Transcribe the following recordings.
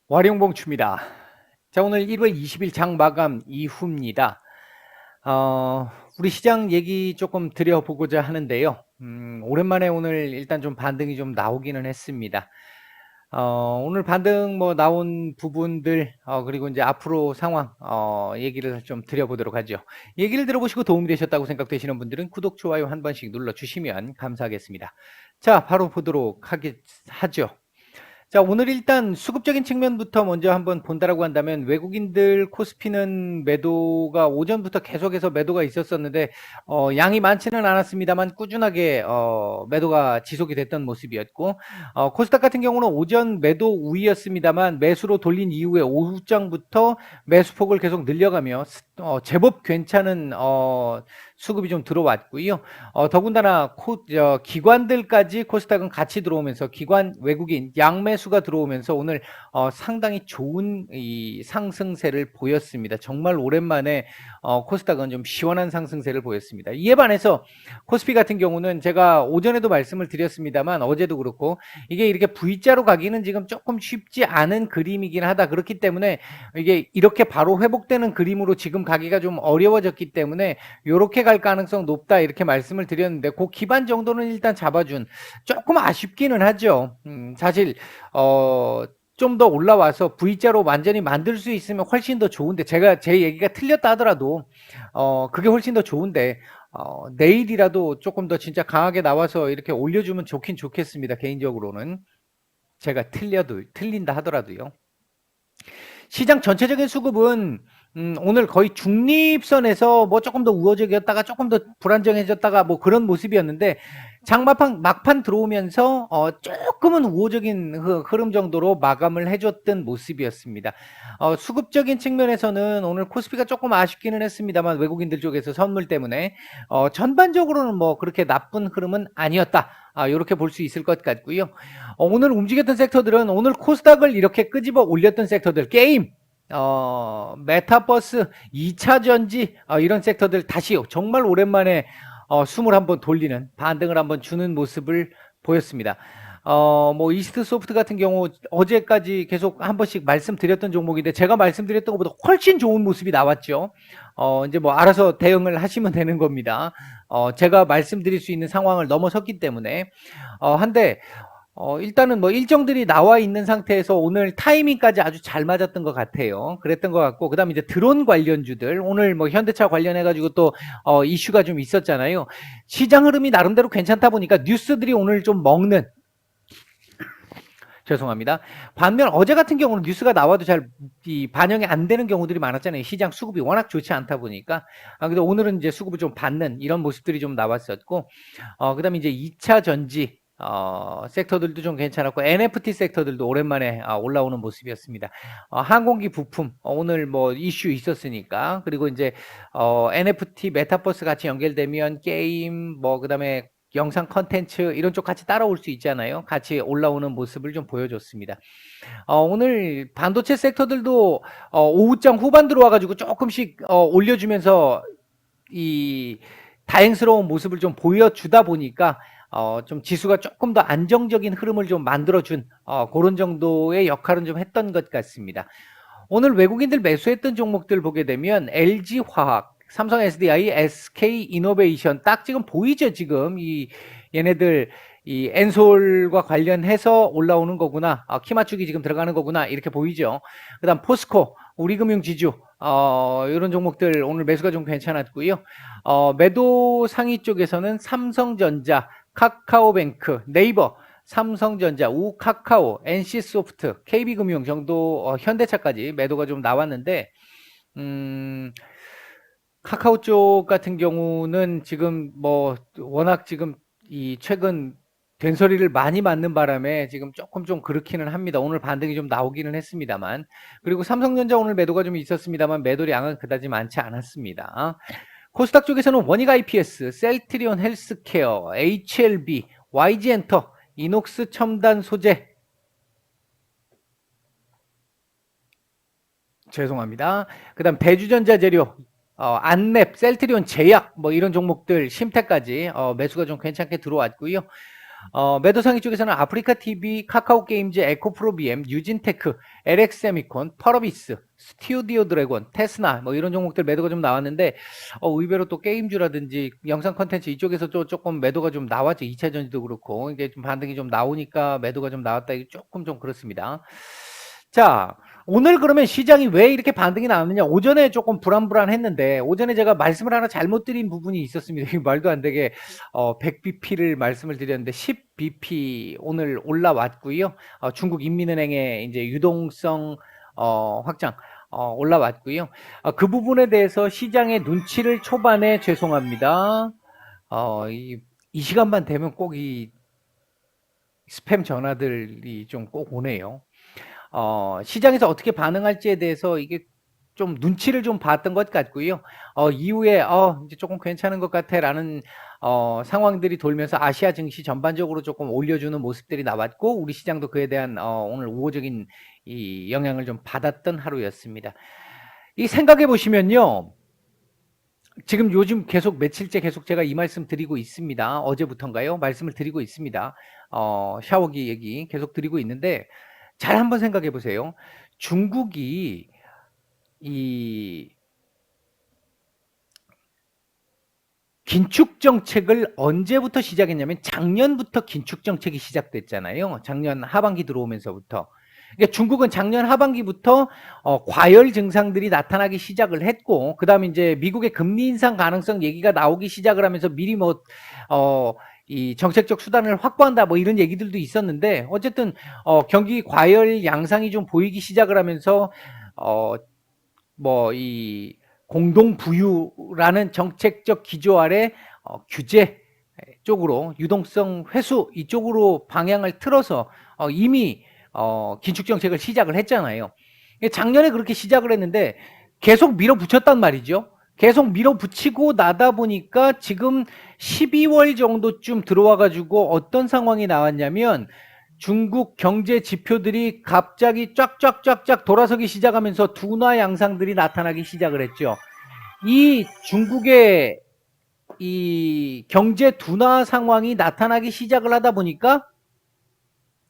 와룡봉추입니다. 자, 오늘 1월 20일 장 마감 이후입니다. 우리 시장 얘기 조금 드려보고자 하는데요. 오랜만에 오늘 일단 좀 반등이 좀 나오기는 했습니다. 오늘 반등 뭐 나온 부분들, 그리고 이제 앞으로 상황, 얘기를 좀 드려보도록 하죠. 얘기를 들어보시고 도움이 되셨다고 생각되시는 분들은 구독, 좋아요 한 번씩 눌러주시면 감사하겠습니다. 자, 바로 보도록 하죠. 자, 오늘 일단 수급적인 측면부터 먼저 한번 본다라고 한다면 외국인들 코스피는 매도가 오전부터 계속해서 매도가 있었었는데 양이 많지는 않았습니다만 꾸준하게 매도가 지속이 됐던 모습이었고 코스닥 같은 경우는 오전 매도 우위였습니다만 매수로 돌린 이후에 오후장부터 매수폭을 계속 늘려가며 제법 괜찮은 수급이 좀 들어왔고요. 더군다나 기관들까지 코스닥은 같이 들어오면서 기관 외국인 양매수가 들어오면서 오늘 상당히 좋은 이 상승세를 보였습니다. 정말 오랜만에 코스닥은 좀 시원한 상승세를 보였습니다. 이에 반해서 코스피 같은 경우는 제가 오전에도 말씀을 드렸습니다만 어제도 그렇고 이게 이렇게 V자로 가기는 지금 조금 쉽지 않은 그림이긴 하다. 그렇기 때문에 이게 이렇게 바로 회복되는 그림으로 지금 가기가 좀 어려워졌기 때문에 이렇게 갈 가능성 높다 이렇게 말씀을 드렸는데 그 기반 정도는 일단 잡아준 조금 아쉽기는 하죠. 사실 좀 더 올라와서 V자로 완전히 만들 수 있으면 훨씬 더 좋은데 제가 제 얘기가 틀렸다 하더라도 그게 훨씬 더 좋은데 내일이라도 조금 더 진짜 강하게 나와서 이렇게 올려주면 좋긴 좋겠습니다. 개인적으로는 제가 틀린다 하더라도요. 시장 전체적인 수급은 오늘 거의 중립선에서 뭐 조금 더 우호적이었다가 조금 더 불안정해졌다가 뭐 그런 모습이었는데 막판 들어오면서 조금은 우호적인 흐름 정도로 마감을 해줬던 모습이었습니다. 수급적인 측면에서는 오늘 코스피가 조금 아쉽기는 했습니다만 외국인들 쪽에서 선물 때문에 전반적으로는 뭐 그렇게 나쁜 흐름은 아니었다. 이렇게 볼 수 있을 것 같고요. 오늘 움직였던 섹터들은 오늘 코스닥을 이렇게 끄집어 올렸던 섹터들 게임 메타버스, 2차 전지 이런 섹터들 다시 정말 오랜만에 숨을 한번 돌리는 반등을 한번 주는 모습을 보였습니다. 뭐 이스트 소프트 같은 경우 어제까지 계속 한 번씩 말씀드렸던 종목인데 제가 말씀드렸던 것보다 훨씬 좋은 모습이 나왔죠. 이제 뭐 알아서 대응을 하시면 되는 겁니다. 제가 말씀드릴 수 있는 상황을 넘어섰기 때문에 한데 일단은 뭐 일정들이 나와 있는 상태에서 오늘 타이밍까지 아주 잘 맞았던 것 같아요. 그랬던 것 같고, 그 다음에 이제 드론 관련주들, 오늘 뭐 현대차 관련해가지고 또, 이슈가 좀 있었잖아요. 시장 흐름이 나름대로 괜찮다 보니까 뉴스들이 오늘 좀 먹는, 죄송합니다. 반면 어제 같은 경우는 뉴스가 나와도 잘 반영이 안 되는 경우들이 많았잖아요. 시장 수급이 워낙 좋지 않다 보니까. 근데 오늘은 이제 수급을 좀 받는 이런 모습들이 좀 나왔었고, 그 다음에 이제 2차 전지, 섹터들도 좀 괜찮았고 NFT 섹터들도 오랜만에 올라오는 모습이었습니다. 항공기 부품 오늘 뭐 이슈 있었으니까 그리고 이제 NFT 메타버스 같이 연결되면 게임 뭐 그다음에 영상 컨텐츠 이런 쪽 같이 따라올 수 있잖아요. 같이 올라오는 모습을 좀 보여줬습니다. 오늘 반도체 섹터들도 오후장 후반 들어와가지고 조금씩 올려주면서 이 다행스러운 모습을 좀 보여주다 보니까 좀 지수가 조금 더 안정적인 흐름을 좀 만들어준 그런 정도의 역할은 좀 했던 것 같습니다. 오늘 외국인들 매수했던 종목들 보게 되면 LG화학, 삼성 SDI, SK이노베이션 딱 지금 보이죠 지금 얘네들 이 엔솔과 관련해서 올라오는 거구나, 키 맞추기 지금 들어가는 거구나 이렇게 보이죠. 그다음 포스코, 우리금융지주 이런 종목들 오늘 매수가 좀 괜찮았고요. 매도 상위 쪽에서는 삼성전자, 카카오뱅크, 네이버, 삼성전자, 우카카오, NC소프트, KB금융 정도, 현대차까지 매도가 좀 나왔는데 카카오 쪽 같은 경우는 지금 뭐 워낙 지금 이 최근 된소리를 많이 맞는 바람에 지금 조금 좀 그렇기는 합니다. 오늘 반등이 좀 나오기는 했습니다만. 그리고 삼성전자 오늘 매도가 좀 있었습니다만 매도량은 그다지 많지 않았습니다. 코스닥 쪽에서는 원익 IPS, 셀트리온 헬스케어, HLB, YG엔터, 이녹스 첨단 소재, 죄송합니다. 그다음 대주전자 재료, 안랩, 셀트리온 제약 뭐 이런 종목들 심태까지 매수가 좀 괜찮게 들어왔고요. 매도 상위 쪽에서는 아프리카 TV, 카카오 게임즈, 에코프로 BM, 유진테크, LX 세미콘, 펄어비스, 스튜디오 드래곤, 테스나 뭐 이런 종목들 매도가 좀 나왔는데 의외로 또 게임주라든지 영상 컨텐츠 이쪽에서 또 조금 매도가 좀 나왔죠. 2차 전지도 그렇고 이게 좀 반등이 좀 나오니까 매도가 좀 나왔다. 이게 조금 좀 그렇습니다. 자, 오늘 그러면 시장이 왜 이렇게 반등이 나왔느냐? 오전에 조금 불안불안했는데 오전에 제가 말씀을 하나 잘못 드린 부분이 있었습니다. 말도 안 되게 100bp를 말씀을 드렸는데 10bp 오늘 올라왔고요. 중국 인민은행의 이제 유동성 확장 올라왔고요. 그 부분에 대해서 시장의 눈치를 초반에 죄송합니다. 이 시간만 되면 꼭 이 스팸 전화들이 좀 꼭 오네요. 시장에서 어떻게 반응할지에 대해서 이게 좀 눈치를 좀 봤던 것 같고요. 이후에 이제 조금 괜찮은 것 같아라는 상황들이 돌면서 아시아 증시 전반적으로 조금 올려주는 모습들이 나왔고 우리 시장도 그에 대한 오늘 우호적인 이 영향을 좀 받았던 하루였습니다. 이 생각해 보시면요. 지금 요즘 계속 며칠째 계속 제가 이 말씀 드리고 있습니다. 어제부터인가요? 말씀을 드리고 있습니다. 샤워기 얘기 계속 드리고 있는데 잘 한번 생각해 보세요. 중국이 이 긴축 정책을 언제부터 시작했냐면 작년부터 긴축 정책이 시작됐잖아요. 작년 하반기 들어오면서부터. 그러니까 중국은 작년 하반기부터 과열 증상들이 나타나기 시작을 했고, 그 다음에 이제 미국의 금리 인상 가능성 얘기가 나오기 시작을 하면서 미리 이 정책적 수단을 확보한다 뭐 이런 얘기들도 있었는데, 어쨌든 경기 과열 양상이 좀 보이기 시작을 하면서 이 공동 부유라는 정책적 기조 아래 규제 쪽으로 유동성 회수 이쪽으로 방향을 틀어서 이미 긴축 정책을 시작을 했잖아요. 작년에 그렇게 시작을 했는데 계속 밀어붙였단 말이죠. 계속 밀어붙이고 나다 보니까 지금 12월 정도쯤 들어와 가지고 어떤 상황이 나왔냐면 중국 경제 지표들이 갑자기 쫙쫙쫙쫙 돌아서기 시작하면서 둔화 양상들이 나타나기 시작을 했죠. 이 중국의 이 경제 둔화 상황이 나타나기 시작을 하다 보니까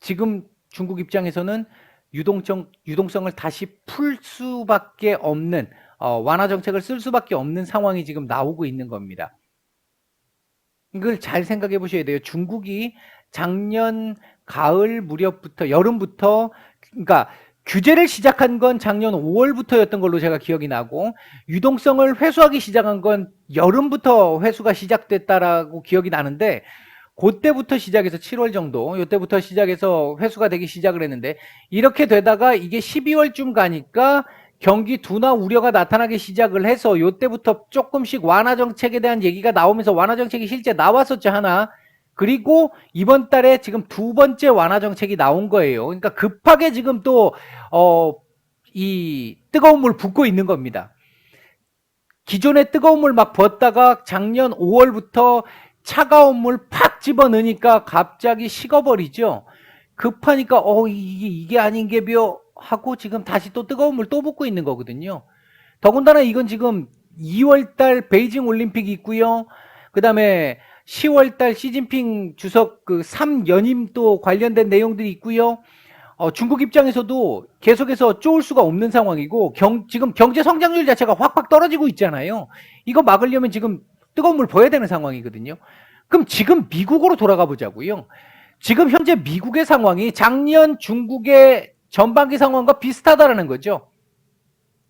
지금 중국 입장에서는 유동성을 다시 풀 수밖에 없는 완화 정책을 쓸 수밖에 없는 상황이 지금 나오고 있는 겁니다. 이걸 잘 생각해 보셔야 돼요. 중국이 작년 가을 무렵부터 여름부터 그러니까 규제를 시작한 건 작년 5월부터였던 걸로 제가 기억이 나고 유동성을 회수하기 시작한 건 여름부터 회수가 시작됐다라고 기억이 나는데 그때부터 시작해서 7월 정도 이때부터 시작해서 회수가 되기 시작을 했는데 이렇게 되다가 이게 12월쯤 가니까 경기 둔화 우려가 나타나기 시작을 해서 이때부터 조금씩 완화 정책에 대한 얘기가 나오면서 완화 정책이 실제 나왔었죠 하나. 그리고 이번 달에 지금 두 번째 완화 정책이 나온 거예요. 그러니까 급하게 지금 또 이 뜨거운 물 붓고 있는 겁니다. 기존에 뜨거운 물 막 붓다가 작년 5월부터 차가운 물 팍 집어넣으니까 갑자기 식어버리죠. 급하니까 이게 아닌 게벼 하고 지금 다시 또 뜨거운 물 또 붓고 있는 거거든요. 더군다나 이건 지금 2월달 베이징 올림픽이 있고요. 그 다음에 10월달 시진핑 주석 그 3연임 또 관련된 내용들이 있고요. 중국 입장에서도 계속해서 쪼을 수가 없는 상황이고 지금 경제 성장률 자체가 확확 떨어지고 있잖아요. 이거 막으려면 지금 뜨거운 물 부어야 되는 상황이거든요. 그럼 지금 미국으로 돌아가 보자고요. 지금 현재 미국의 상황이 작년 중국의 전반기 상황과 비슷하다라는 거죠.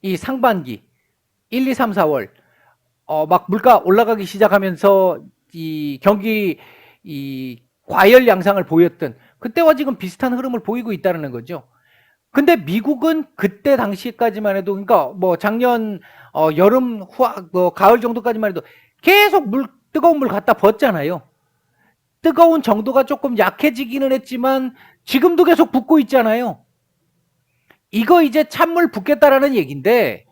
이 상반기 1, 2, 3, 4월 막 물가 올라가기 시작하면서 이 경기 이 과열 양상을 보였던 그때와 지금 비슷한 흐름을 보이고 있다는 거죠. 근데 미국은 그때 당시까지만 해도 그러니까 뭐 작년 여름 가을 정도까지만 해도 계속 뜨거운 물 갖다 붓잖아요. 뜨거운 정도가 조금 약해지기는 했지만 지금도 계속 붓고 있잖아요. 이거 이제 찬물 붓겠다라는 얘기인데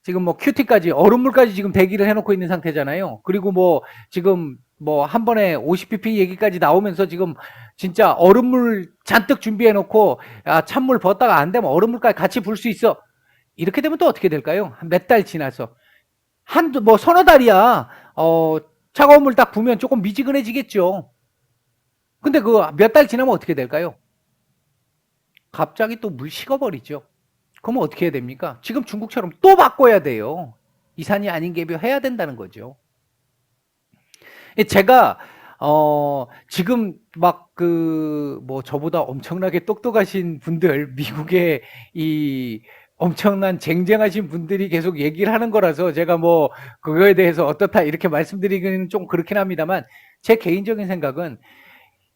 지금 뭐 큐티까지 얼음물까지 지금 대기를 해놓고 있는 상태잖아요. 그리고 뭐 지금 뭐 한 번에 50pp 얘기까지 나오면서 지금 진짜 얼음물 잔뜩 준비해놓고 찬물 붓다가 안 되면 얼음물까지 같이 불 수 있어. 이렇게 되면 또 어떻게 될까요? 몇 달 지나서 뭐 서너 달이야 차가운 물 딱 부으면 조금 미지근해지겠죠. 근데 그 몇 달 지나면 어떻게 될까요? 갑자기 또 물 식어버리죠. 그러면 어떻게 해야 됩니까? 지금 중국처럼 또 바꿔야 돼요. 이산이 아닌 개표 해야 된다는 거죠. 제가 지금 막 그 뭐 저보다 엄청나게 똑똑하신 분들, 미국의 이 엄청난 쟁쟁하신 분들이 계속 얘기를 하는 거라서 제가 뭐 그거에 대해서 어떻다 이렇게 말씀드리기는 좀 그렇긴 합니다만, 제 개인적인 생각은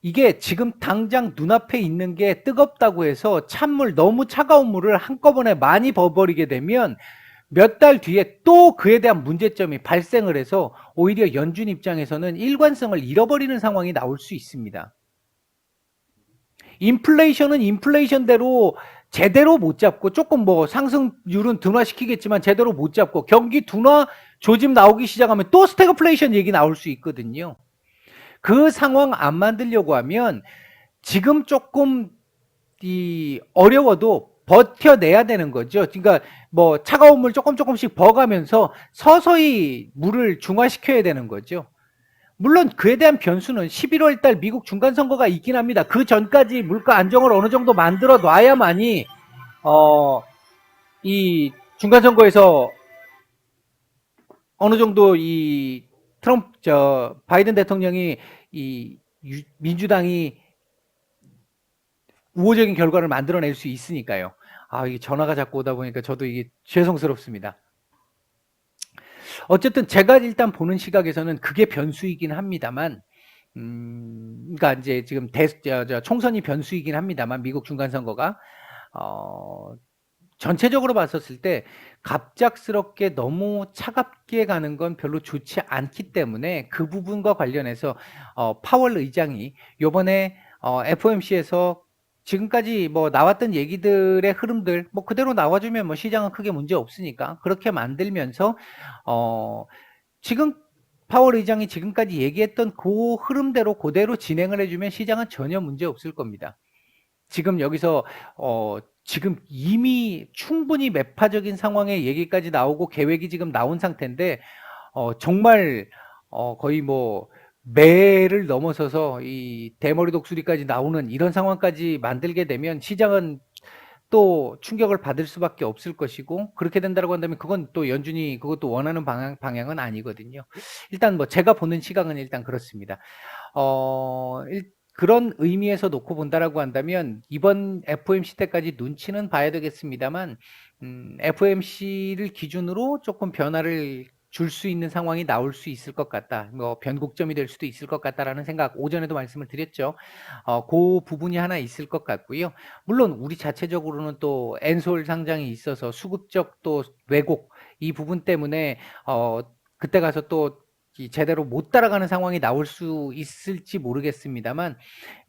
이게 지금 당장 눈앞에 있는 게 뜨겁다고 해서 찬물, 너무 차가운 물을 한꺼번에 많이 버버리게 되면 몇 달 뒤에 또 그에 대한 문제점이 발생을 해서 오히려 연준 입장에서는 일관성을 잃어버리는 상황이 나올 수 있습니다. 인플레이션은 인플레이션대로 제대로 못 잡고, 조금 뭐 상승률은 둔화시키겠지만 제대로 못 잡고, 경기 둔화 조짐 나오기 시작하면 또 스태그플레이션 얘기 나올 수 있거든요. 그 상황 안 만들려고 하면 지금 조금 어려워도 버텨내야 되는 거죠. 그러니까 뭐 차가운 물 조금씩 버가면서 서서히 물을 중화시켜야 되는 거죠. 물론 그에 대한 변수는 11월 달 미국 중간선거가 있긴 합니다. 그 전까지 물가 안정을 어느 정도 만들어 놔야만이 이 중간선거에서 어느 정도 이 바이든 대통령이 이 민주당이 우호적인 결과를 만들어낼 수 있으니까요. 이게 전화가 자꾸 오다 보니까 저도 이게 죄송스럽습니다. 어쨌든 제가 일단 보는 시각에서는 그게 변수이긴 합니다만, 그러니까 이제 지금 총선이 변수이긴 합니다만, 미국 중간선거가 전체적으로 봤었을 때 갑작스럽게 너무 차갑게 가는 건 별로 좋지 않기 때문에, 그 부분과 관련해서 파월 의장이 요번에 FOMC에서 지금까지 뭐 나왔던 얘기들의 흐름들 뭐 그대로 나와주면 뭐 시장은 크게 문제 없으니까 그렇게 만들면서 지금 파월 의장이 지금까지 얘기했던 그 흐름대로 그대로 진행을 해주면 시장은 전혀 문제 없을 겁니다. 지금 여기서 지금 이미 충분히 매파적인 상황의 얘기까지 나오고 계획이 지금 나온 상태인데, 정말 거의 뭐 매를 넘어서서 이 대머리 독수리까지 나오는 이런 상황까지 만들게 되면 시장은 또 충격을 받을 수밖에 없을 것이고, 그렇게 된다고 한다면 그건 또 연준이 그것도 원하는 방향은 아니거든요. 일단 뭐 제가 보는 시각은 일단 그렇습니다. 그런 의미에서 놓고 본다라고 한다면 이번 FOMC 때까지 눈치는 봐야 되겠습니다만, FOMC를 기준으로 조금 변화를 줄 수 있는 상황이 나올 수 있을 것 같다. 뭐 변곡점이 될 수도 있을 것 같다라는 생각 오전에도 말씀을 드렸죠. 그 부분이 하나 있을 것 같고요. 물론 우리 자체적으로는 또 엔솔 상장이 있어서 수급적 또 왜곡, 이 부분 때문에 그때 가서 또 제대로 못 따라가는 상황이 나올 수 있을지 모르겠습니다만,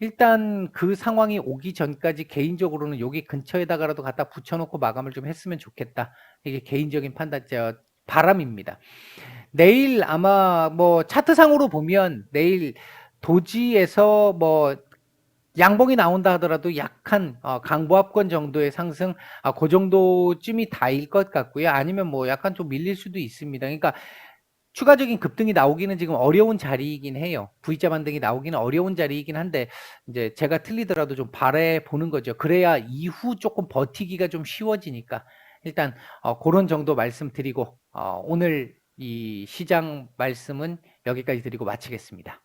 일단 그 상황이 오기 전까지 개인적으로는 여기 근처에다가라도 갖다 붙여놓고 마감을 좀 했으면 좋겠다. 이게 개인적인 바람입니다. 내일 아마 뭐 차트상으로 보면 내일 도지에서 뭐 양봉이 나온다 하더라도 약한 강보합권 정도의 상승, 그 정도쯤이 다일 것 같고요. 아니면 뭐 약간 좀 밀릴 수도 있습니다. 그러니까 추가적인 급등이 나오기는 지금 어려운 자리이긴 해요. V자 반등이 나오기는 어려운 자리이긴 한데, 이제 제가 틀리더라도 좀 바래 보는 거죠. 그래야 이후 조금 버티기가 좀 쉬워지니까. 일단 그런 정도 말씀드리고 오늘 이 시장 말씀은 여기까지 드리고 마치겠습니다.